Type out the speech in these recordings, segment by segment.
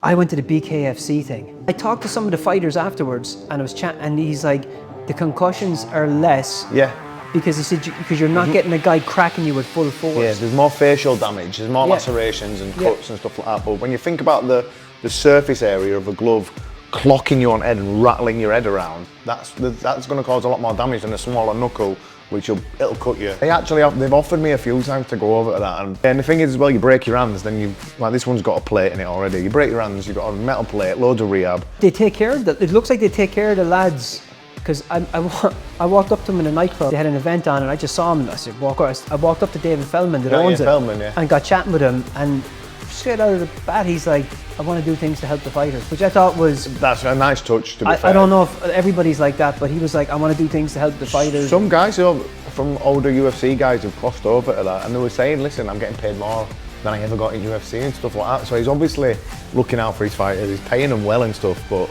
I went to the BKFC thing. I talked to some of the fighters afterwards, and I was chatting, and he's like, the concussions are less. Yeah. Because he said, because you're not getting a guy cracking you with full force. Yeah, there's more facial damage, there's more lacerations and cuts and stuff like that. But when you think about the surface area of a glove clocking you on head and rattling your head around, that's going to cause a lot more damage than a smaller knuckle, which it'll cut you. They've offered me a few times to go over to that, and the thing is as well, you break your hands, then like this one's got a plate in it already. You break your hands, you've got a metal plate, loads of rehab. They take care of it looks like they take care of the lads, because I walked up to them in a nightclub, they had an event on, and I just saw him, and I said, I walked up to David Feldman that owns it, and got chatting with him, and straight out of the bat, he's like, I want to do things to help the fighters, which I thought was... That's a nice touch, to be fair. I don't know if everybody's like that, but he was like, I want to do things to help the fighters. Some guys from older UFC guys have crossed over to that, and they were saying, listen, I'm getting paid more than I ever got in UFC and stuff like that. So he's obviously looking out for his fighters, he's paying them well and stuff, but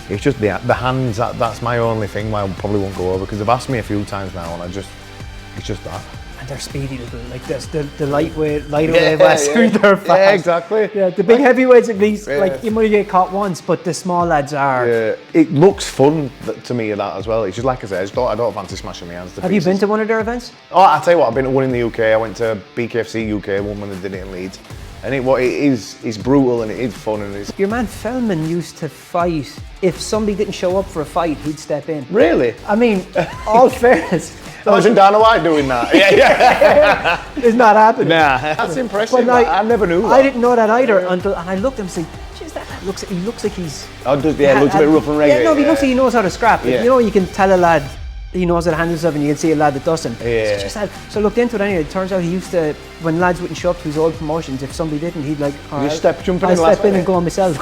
it's just the hands, that's my only thing why I probably won't go over, because they've asked me a few times now, and it's just that. And they're speedy little, like this, the lighter wave wrestlers, they're fast. Yeah, exactly. Yeah, the big heavyweights at least, like you might get caught once, but the small lads are. Yeah, it looks fun to me, that as well. It's just like I said, I don't fancy smashing my hands to Have you been to one of their events? Oh, I'll tell you what, I've been to one in the UK. I went to BKFC UK, one when they did it in Leeds. And it's brutal and it is fun and it's... Your man Feldman used to fight. If somebody didn't show up for a fight, he'd step in. Really? I mean, all fairness. Wasn't Dana White doing that? Yeah. It's not happening. Nah, that's impressive. I never knew that. I didn't know that either until, and I looked at him and said, geez, he looks like he's... Oh, looks a bit rough and regular. Yeah, no, he looks like he knows how to scrap. Yeah. You know, you can tell a lad, he knows how to handle stuff, and you can see a lad that doesn't. Yeah. So I looked into it anyway. It turns out he used to, when lads wouldn't show up to his old promotions, if somebody didn't, he'd like, Jump in I'll step in and go on myself.